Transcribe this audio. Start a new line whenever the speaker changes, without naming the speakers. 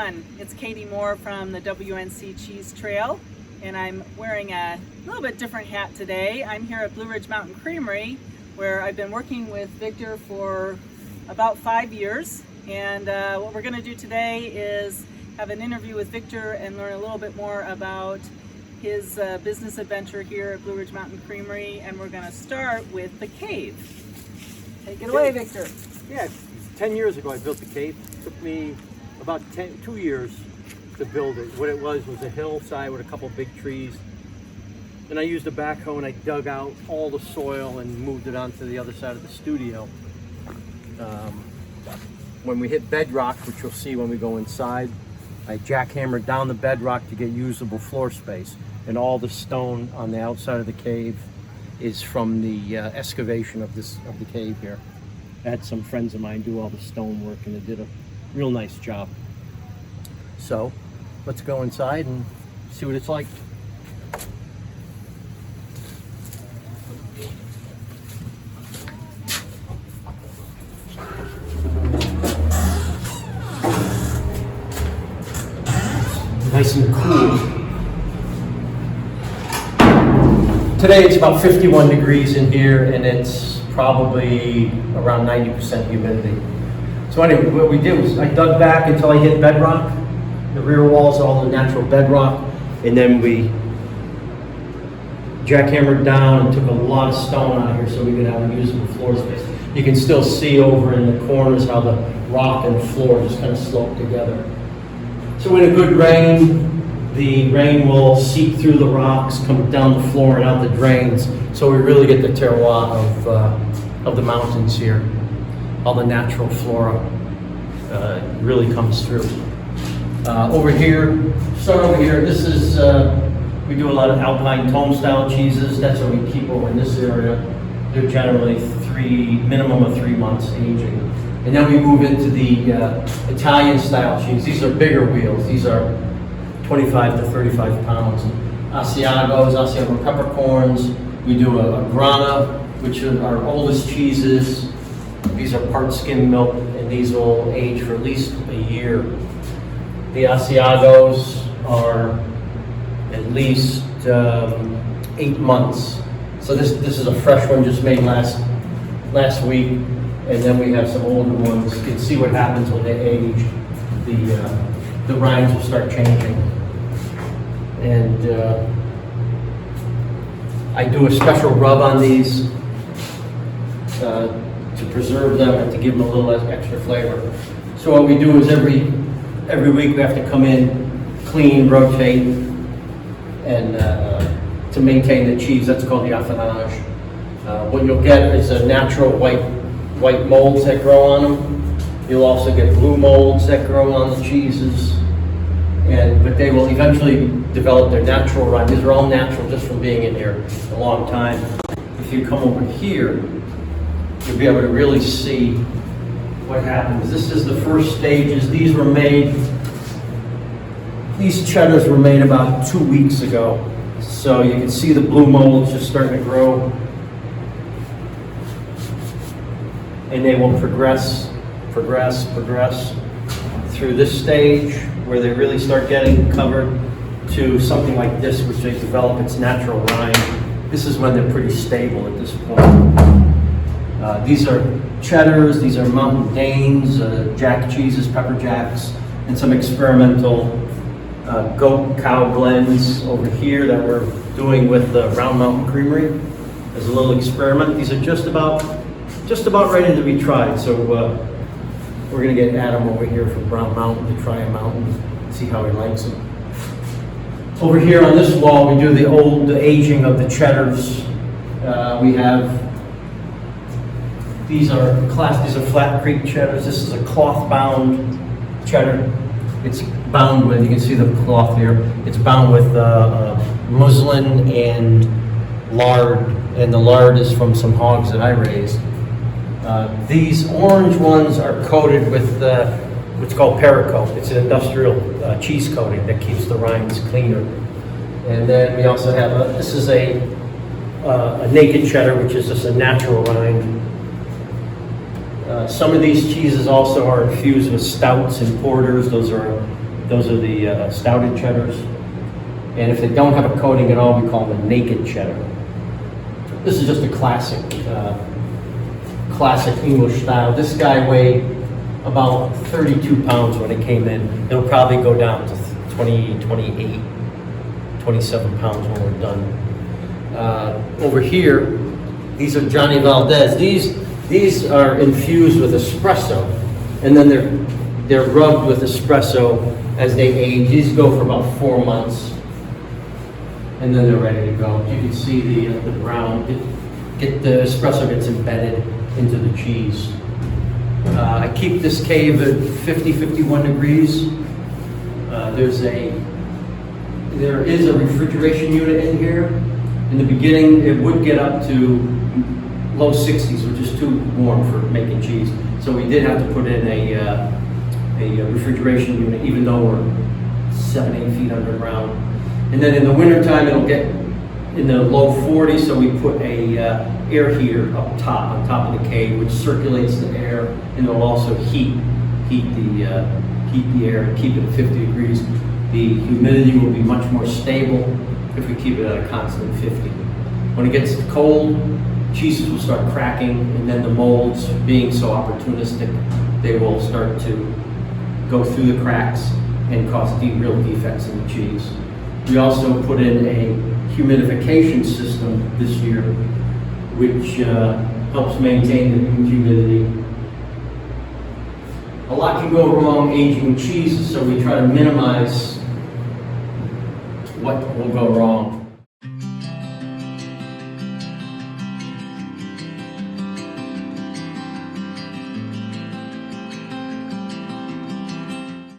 everyone. It's Katie Moore from the WNC Cheese Trail, and I'm wearing a little bit different hat today. I'm here at Blue Ridge Mountain Creamery, where I've been working with Victor for about 5 years. And what we're going to do today is have an interview with Victor and learn a little bit more about his business adventure here at Blue Ridge Mountain Creamery. And we're going to start with the cave. Take it away, Victor.
Yeah, 10 years ago I built the cave. It took me about 2 years to build it. What it was a hillside with a couple big trees. And I used a backhoe and I dug out all the soil and moved it onto the other side of the studio. When we hit bedrock, which you'll see when we go inside, I jackhammered down the bedrock to get usable floor space. And all the stone on the outside of the cave is from the excavation of the cave here. I had some friends of mine do all the stone work and they did a real nice job. So let's go inside and see what it's like. Nice and cool. Today it's about 51 degrees in here and it's probably around 90% humidity. So anyway, what we did was I dug back until I hit bedrock. The rear walls, all the natural bedrock, and then we jackhammered down and took a lot of stone out of here so we could have a usable floor space. You can still see over in the corners how the rock and the floor just kind of slope together. So in a good rain, the rain will seep through the rocks, come down the floor and out the drains. So we really get the terroir of the mountains here. All the natural flora really comes through. Over here, this is, we do a lot of alpine tome style cheeses. That's what we keep over in this area. They're generally minimum of 3 months aging. And then we move into the Italian style cheese. These are bigger wheels. These are 25 to 35 pounds. Asiago peppercorns. We do a Grana, which are our oldest cheeses. These are part skim milk, and these will age for at least a year. The Asiagos are at least 8 months. So this is a fresh one just made last week, and then we have some older ones. You can see what happens when they age. The rinds will start changing. And I do a special rub on these to preserve them and to give them a little extra flavor. So what we do is every week we have to come in, clean, rotate, and to maintain the cheese. That's called the affinage. What you'll get is a natural white molds that grow on them. You'll also get blue molds that grow on the cheeses, but they will eventually develop their natural rind. These are all natural just from being in here a long time. If you come over here, you'll be able to really see what happens. This is the first stages. These cheddars were made about 2 weeks ago. So you can see the blue molds just starting to grow. And they will progress through this stage where they really start getting covered to something like this, which they develop its natural rind. This is when they're pretty stable at this point. These are Cheddars, these are Mountain Danes, Jack cheeses, pepper jacks, and some experimental goat cow blends over here that we're doing with the Round Mountain Creamery as a little experiment. These are just about ready to be tried. So we're gonna get Adam over here from Brown Mountain to try them out and see how he likes them. Over here on this wall, we do the aging of the Cheddars. We have, these are Flat Creek Cheddars. This is a cloth bound Cheddar. It's bound with, you can see the cloth here, it's bound with muslin and lard, and the lard is from some hogs that I raised. These orange ones are coated with what's called Paracoat. It's an industrial cheese coating that keeps the rinds cleaner. And then we also have this is a naked cheddar, which is just a natural rind. Some of these cheeses also are infused with stouts and porters. Those are Those are the stouted cheddars. And if they don't have a coating at all, we call them a naked cheddar. This is just a classic English style. This guy weighed about 32 pounds when it came in. It'll probably go down to 28, 27 pounds when we're done. Over here, these are Johnny Valdez. These are infused with espresso, and then they're rubbed with espresso as they age. These go for about 4 months, and then they're ready to go. You can see the brown. The espresso gets embedded into the cheese. I keep this cave at 50-51 degrees. There is a refrigeration unit in here. In the beginning, it would get up to low 60s, which is too warm for making cheese. So we did have to put in a refrigeration unit, even though we're 7-8 feet underground. And then in the wintertime, it'll get in the low 40s, so we put a air heater on top of the cave, which circulates the air, and it'll also heat the air and keep it at 50 degrees. The humidity will be much more stable if we keep it at a constant 50. When it gets cold, cheeses will start cracking, and then the molds, being so opportunistic, they will start to go through the cracks and cause real defects in the cheese. We also put in a humidification system this year, which helps maintain the humidity. A lot can go wrong aging cheeses, so we try to minimize what will go wrong.